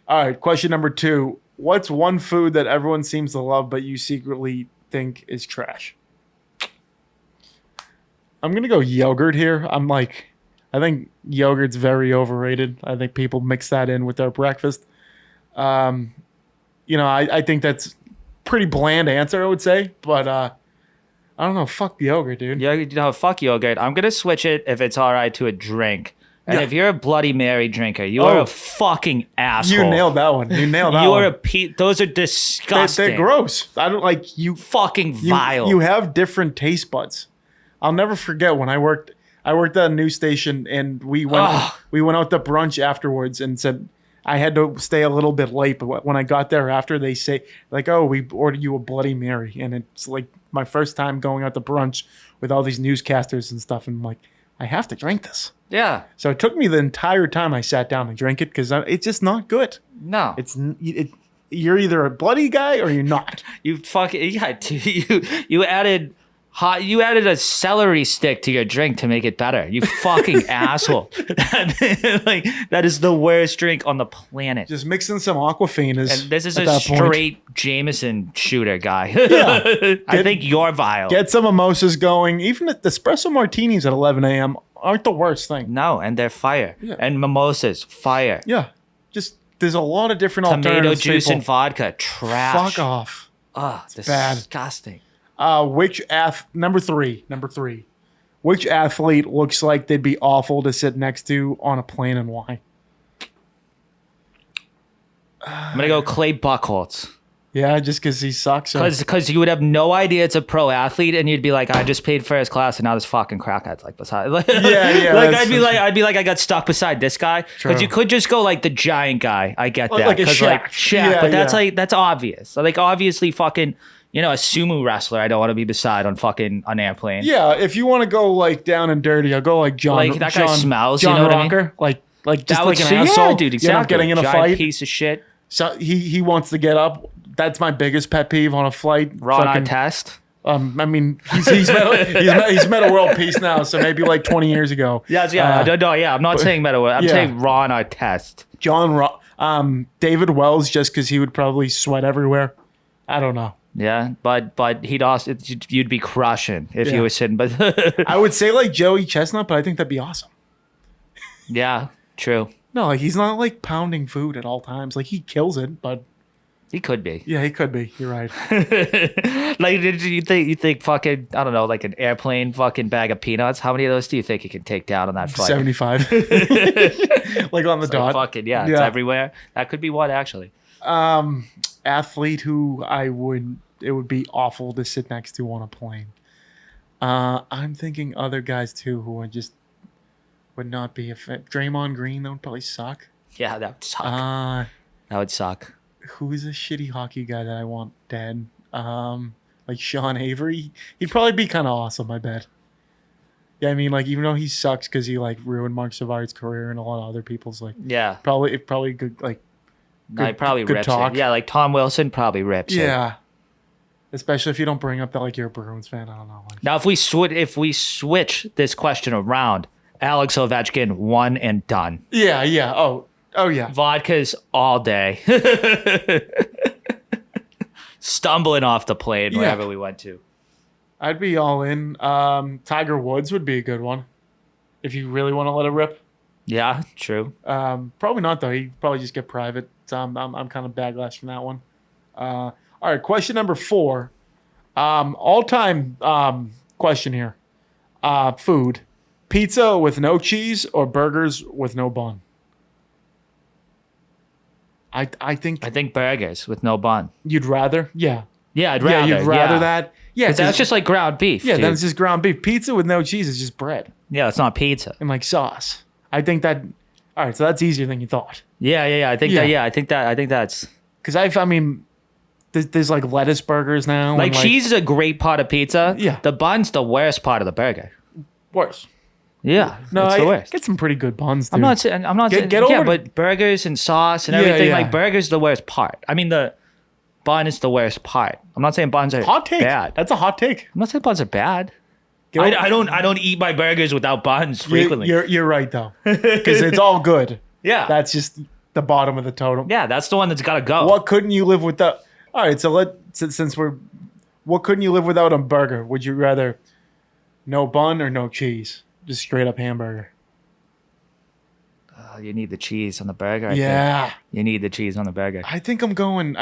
All right, question number 2. What's one food that everyone seems to love, but you secretly think is trash? I'm going to go yogurt here. I think yogurt's very overrated. I think people mix that in with their breakfast. I think that's pretty bland answer, I would say, but I don't know. Fuck yogurt, dude. Yeah, fuck yogurt. I'm gonna switch it if it's all right to a drink. And if you're a Bloody Mary drinker, you are a fucking asshole. You nailed that one. You nailed that You one. are those are disgusting. They're gross. I don't like you. Fucking vile. You have different taste buds. I'll never forget when I worked at a news station, and we went out to brunch afterwards, and said I had to stay a little bit late. But when I got there after, they say like, "Oh, we ordered you a Bloody Mary," and it's like my first time going out to brunch with all these newscasters and stuff, and I'm like, I have to drink this. Yeah. So it took me the entire time I sat down to drink it because it's just not good. No. You're either a bloody guy or you're not. You fucking yeah. You added a celery stick to your drink to make it better. You fucking asshole. Like that is the worst drink on the planet. Just mix in some Aquafina. And this is a straight Jameson shooter guy. Yeah. I think you're vile. Get some mimosas going. Even the espresso martinis at 11 a.m. aren't the worst thing. No, and they're fire. Yeah. And mimosas, fire. Yeah. Just there's a lot of different tomato alternatives. Juice and vodka, trash. Fuck off. Oh, it's bad. Disgusting. Number three. Which athlete looks like they'd be awful to sit next to on a plane and why? I'm gonna go Clay Buchholz. Yeah, just because he sucks. Because you would have no idea it's a pro athlete, and you'd be like, I just paid first class, and now this fucking crackhead's like beside. Yeah. Like I'd be like, I got stuck beside this guy. Because you could just go like the giant guy. I get that. Like a Shaq. Like Shaq, Yeah, but that's obvious. So, like obviously, fucking, a sumo wrestler. I don't want to be beside on fucking an airplane. Yeah, if you want to go like down and dirty, I'll go like John. Like that guy smells. John you know Rocker. what I mean? Like just like an yeah, asshole. dude. Exactly. You're not getting in a giant fight. Piece of shit. So he wants to get up. That's my biggest pet peeve on a flight. Ron Artest. I mean, he's met a world peace now, so maybe like 20 years ago. I'm not saying meta. I'm saying Ron Artest. David Wells, just because he would probably sweat everywhere. I don't know. Yeah, but he'd also you'd be crushing if you were sitting. But I would say like Joey Chestnut, but I think that'd be awesome. Yeah, true. No, like he's not like pounding food at all times. Like he kills it, but. He could be. Yeah, he could be. You're right. Like, did you think fucking, I don't know, like an airplane fucking bag of peanuts? How many of those do you think he can take down on that flight? 75. Like on the dot. Like fucking, it's everywhere. That could be one, actually. Athlete who it would be awful to sit next to on a plane. I'm thinking other guys too who would not be a fit. Draymond Green, that would probably suck. Yeah, that would suck. That would suck. Who is a shitty hockey guy that I want dead? Like Sean Avery. He'd probably be kind of awesome, I bet. Yeah, I mean, like even though he sucks because he like ruined Mark Savard's career and a lot of other people's like. Yeah. Probably good like. No, he probably good rips talk. it. Yeah, like Tom Wilson probably rips it. Yeah. Especially if you don't bring up that like you're a Bruins fan. I don't know. Like. Now, if we switch this question around, Alex Ovechkin, one and done. Yeah. Oh yeah. Vodkas all day. Stumbling off the plane wherever we went to. I'd be all in. Tiger Woods would be a good one. If you really want to let it rip. Yeah, true. Probably not though. He'd probably just get private. So I'm kind of backlash from that one. All right, question number 4. All-time question here. Food. Pizza with no cheese or burgers with no bun? I think burgers with no bun. You'd rather? Yeah. Yeah, I'd rather. Yeah, you'd rather that? Yeah. Because that's just like ground beef. Yeah, dude. then it's just ground beef. Pizza with no cheese is just bread. Yeah, it's not pizza. And like sauce. I think that. All right, so that's easier than you thought. Yeah. I think that's. Because I mean, there's like lettuce burgers now. Like cheese is a great part of pizza. Yeah. The bun's the worst part of the burger. Worse. Yeah, no, it's the worst. Get some pretty good buns, dude. I'm not saying. Yeah, but burgers and sauce and everything. Like burgers, the worst part. I mean, the bun is the worst part. I'm not saying buns are hot take. Bad. That's a hot take. I'm not saying buns are bad. I don't eat my burgers without buns frequently. You're right though, because it's all good. Yeah, that's just the bottom of the totem. Yeah, that's the one that's got to go. What couldn't you live without? All right, so what couldn't you live without a burger? Would you rather no bun or no cheese? Just straight up hamburger. You need the cheese on the burger. I think. You need the cheese on the burger. I think I'm going.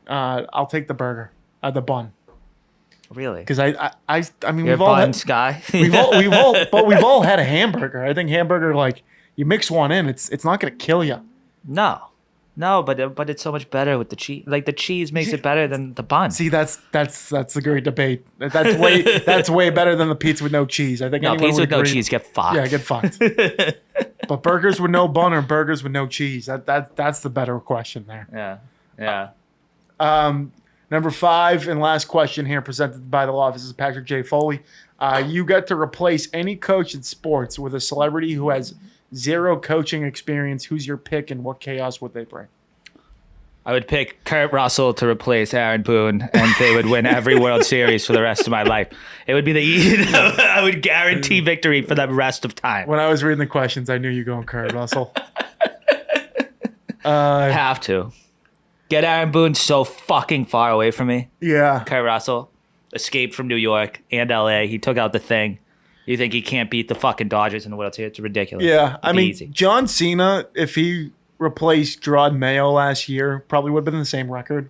I'll take the burger, the bun. Really? Because I mean, You're we've all buns guy. we've all had a hamburger. I think hamburger, like you mix one in, it's not gonna kill you. No, but it's so much better with the cheese. Like the cheese makes it better than the bun. See, that's a great debate. That's way better than the pizza with no cheese. I think pizza with no cheese get fucked. Yeah, get fucked. But burgers with no bun or burgers with no cheese. That's the better question there. Yeah. Number 5 and last question here, presented by the law office, is Patrick J. Foley. You got to replace any coach in sports with a celebrity who has zero coaching experience. Who's your pick, and what chaos would they bring? I would pick Kurt Russell to replace Aaron Boone, and they would win every World Series for the rest of my life. It would be I would guarantee victory for the rest of time. When I was reading the questions, I knew you going Kurt Russell. Have to. Get Aaron Boone so fucking far away from me. Yeah. Kurt Russell escaped from New York and LA. He took out the thing. You think he can't beat the fucking Dodgers in the World Series? It's ridiculous. Yeah. I mean, easy. John Cena, if he replaced Gerard Mayo last year, probably would have been the same record.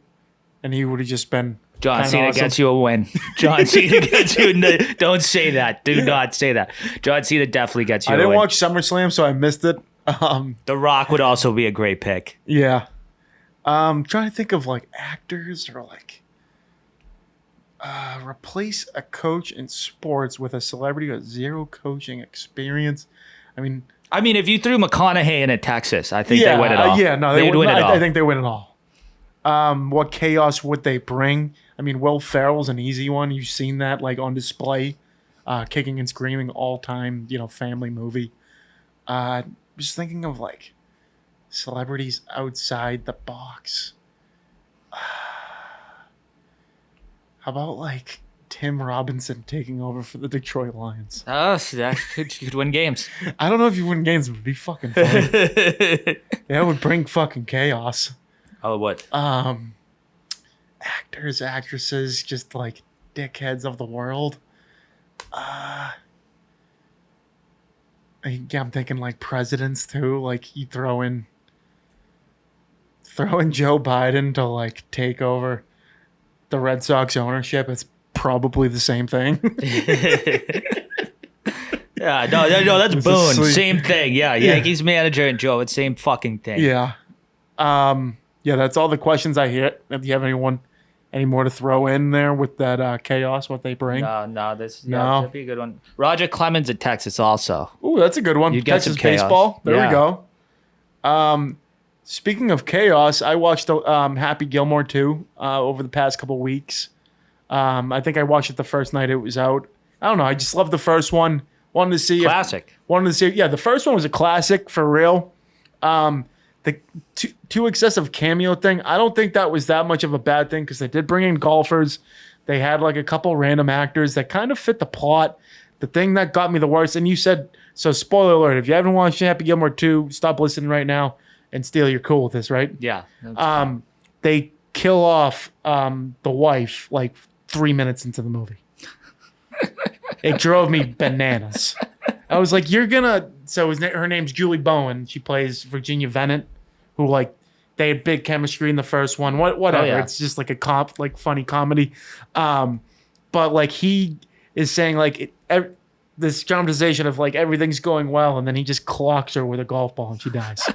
And he would have just been John Cena awesome. gets you a win. John Cena gets you don't say that. Do not say that. John Cena definitely gets you a win. I didn't watch SummerSlam, so I missed it. The Rock would also be a great pick. Yeah. Trying to think of like actors or like replace a coach in sports with a celebrity who has zero coaching experience. I mean, if you threw McConaughey in at Texas, I think they win it all. They would win it all. I think they win it all. What chaos would they bring? I mean, Will Ferrell's an easy one. You've seen that like on display, kicking and screaming all time. Family movie. Just thinking of like celebrities outside the box. How about like Tim Robinson taking over for the Detroit Lions? Oh, so that could win games. I don't know if you win games, it would be fucking funny. That would bring fucking chaos. Oh, what? Actors, actresses, just like dickheads of the world. I'm thinking like presidents too. Like you throw in Joe Biden to like take over the Red Sox ownership. It's probably the same thing. Yeah, no, that's This is Boone. sweet. Same thing. Yeah, Yankees manager and Joe, it's same fucking thing. Yeah. Yeah, that's all the questions I hit. If you have any more to throw in there with that chaos, what they bring? No, that'd be a good one. Roger Clemens at Texas also. Ooh, that's a good one. You'd get Texas some chaos. baseball. There Yeah. we go. Speaking of chaos, I watched Happy Gilmore 2 over the past couple weeks. I think I watched it the first night it was out. I don't know. I just loved the first one. Wanted to see. Classic. Yeah, the first one was a classic for real. The too excessive cameo thing, I don't think that was that much of a bad thing because they did bring in golfers. They had like a couple random actors that kind of fit the plot. The thing that got me the worst, and you said, so spoiler alert, if you haven't watched Happy Gilmore 2, stop listening right now. And Steele, you're cool with this, right? Yeah. They kill off the wife like 3 minutes into the movie. It drove me bananas. I was like, you're gonna. So her name's Julie Bowen. She plays Virginia Venant, who like they had big chemistry in the first one. Whatever. Oh, yeah. It's just like a funny comedy. But like he is saying like this dramatization of like everything's going well, and then he just clocks her with a golf ball and she dies.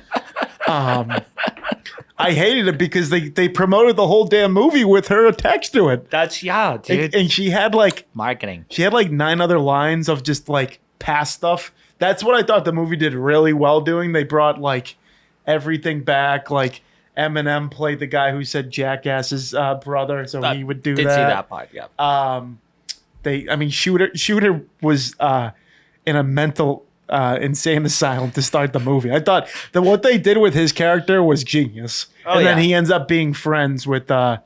I hated it because they promoted the whole damn movie with her attached to it. Dude. And she had like Marketing. She had like 9 other lines of just like past stuff. That's what I thought the movie did really well doing. They brought like everything back. Like Eminem played the guy who said Jackass's brother, so he would do that. Did see that part, yeah. Shooter was in a mental insane asylum to start the movie. I thought that what they did with his character was genius. Then he ends up being friends with Sandler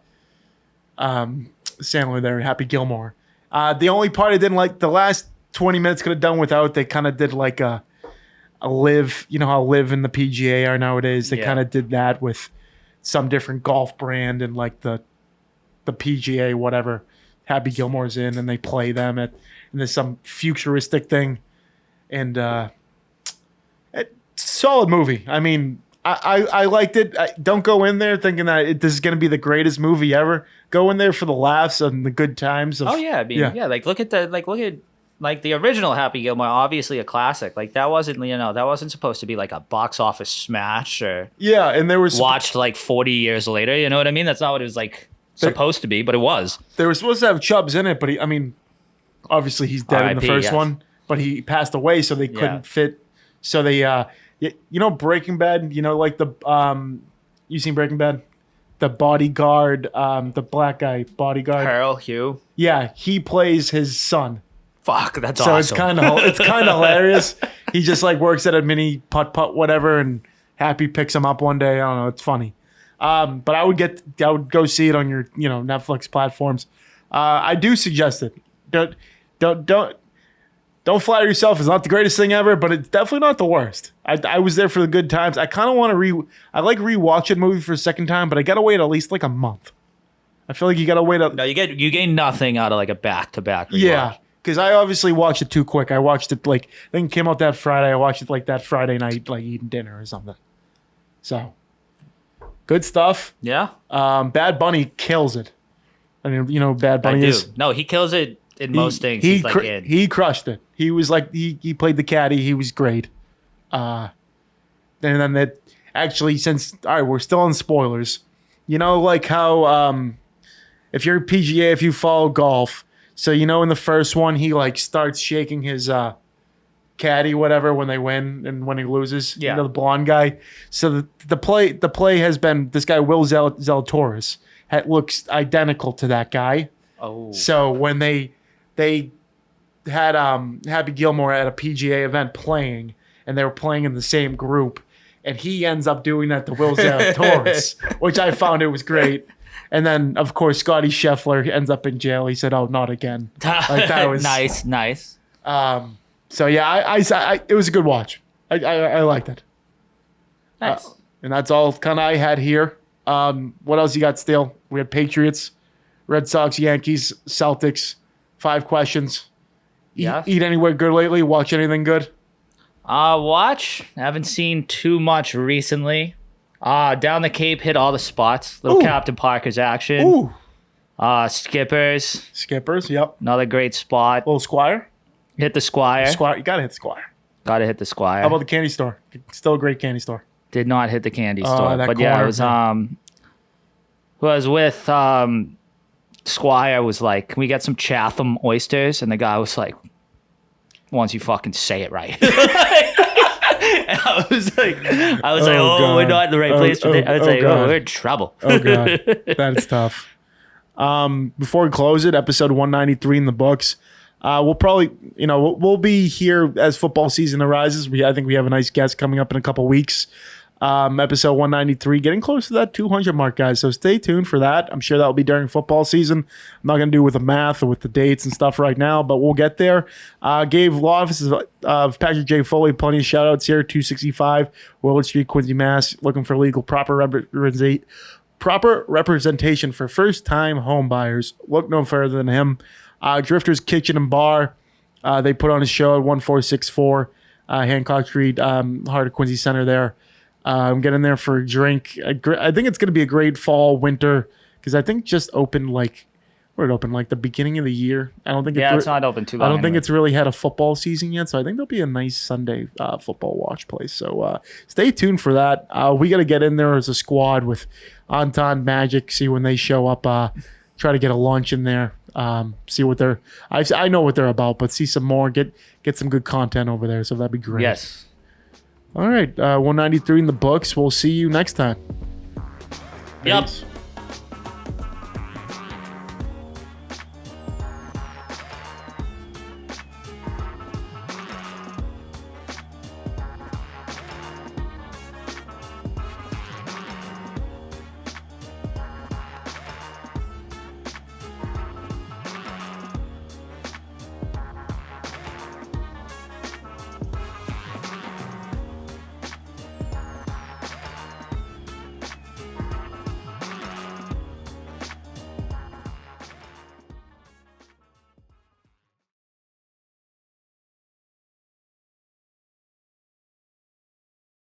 there, Happy Gilmore. The only part I didn't like, the last 20 minutes could have done without. They kind of did like a live, you know how live in the PGA are nowadays. They kind of did that with some different golf brand and like the PGA, whatever Happy Gilmore's in, and they play them and there's some futuristic thing. And solid movie. I mean, I liked it. Don't go in there thinking that this is going to be the greatest movie ever. Go in there for the laughs and the good times. Look at the original Happy Gilmore, obviously a classic. Like that wasn't supposed to be like a box office smash or and there was watched like 40 years later. You know what I mean? That's not what it was like supposed to be, but it was. They were supposed to have Chubbs in it, but obviously he's dead in the first one. But he passed away, so they couldn't fit. So they, Breaking Bad. Like you seen Breaking Bad? The bodyguard, the black guy bodyguard. Pearl Hugh. Yeah, he plays his son. Fuck, that's so awesome. it's kind of hilarious. He just like works at a mini putt whatever, and Happy picks him up one day. I don't know. It's funny. But I would go see it on your Netflix platforms. I do suggest it. Don't flatter yourself. It's not the greatest thing ever, but it's definitely not the worst. I was there for the good times. I kind of want to I like rewatch a movie for a second time, but I gotta wait at least like a month. I feel like you gotta wait. No, you gain nothing out of like a back-to-back rewatch. Yeah, because I obviously watched it too quick. I watched it like I think it came out that Friday. I watched it like that Friday night, like eating dinner or something. So good stuff. Yeah. Bad Bunny kills it. I mean, Bad Bunny is. No, he kills it in most things. He crushed it. He was like he played the caddy. He was great. And then that actually, since all right, we're still on spoilers. Like how if you're PGA, if you follow golf, so in the first one he like starts shaking his caddy whatever when they win and when he loses. Yeah. The blonde guy. So the play has been this guy Will Zalatoris looks identical to that guy. Oh. So when they had Happy Gilmore at a PGA event playing, and they were playing in the same group, and he ends up doing that to Will Zalatoris, which I found it was great. And then of course Scotty Scheffler ends up in jail. He said, "Oh, not again." Like that was nice. So yeah, I it was a good watch. I liked it. Nice. And that's all kind of I had here. What else you got, Steele? We had Patriots, Red Sox, Yankees, Celtics. 5 questions. Yeah. Eat anywhere good lately? Watch anything good? Watch. I haven't seen too much recently. Down the Cape, hit all the spots. Little Captain Parker's action. Ooh. Skippers. Yep. Another great spot. Little Squire. Hit the Squire. You gotta hit the Squire. Gotta hit the Squire. How about the candy store? Still a great candy store. Did not hit the candy store. that But yeah, corner, it was with Squire was like, "Can we get some Chatham oysters?" And the guy was like, "Once you fucking say it right." And I was like, God. we're not in the right place for that. I was like, God. we're in trouble. Oh god, that's tough. Before we close it, episode 193 in the books. We'll probably, we'll be here as football season arises. I think we have a nice guest coming up in a couple weeks. Episode 193, getting close to that 200 mark, guys. So stay tuned for that. I'm sure that'll be during football season. I'm not going to do with the math or with the dates and stuff right now, but we'll get there. Gave law offices of Patrick J. Foley plenty of shout outs here. 265 Willard Street, Quincy, Mass. Looking for legal proper representation for first time home buyers. Look no further than him. Drifter's Kitchen and Bar. They put on a show at 1464 Hancock Street, heart of Quincy Center there. Get in there for a drink. I think it's going to be a great fall, winter, because I think just opened like the beginning of the year. I don't think It's not open too long. I don't think it's really had a football season yet, so I think there'll be a nice Sunday football watch place. So stay tuned for that. We got to get in there as a squad with Anton Magic, see when they show up. Try to get a lunch in there. See what they're. I know what they're about, but see some more. Get some good content over there. So that'd be great. Yes. All right, 193 in the books. We'll see you next time. Yep. Peace.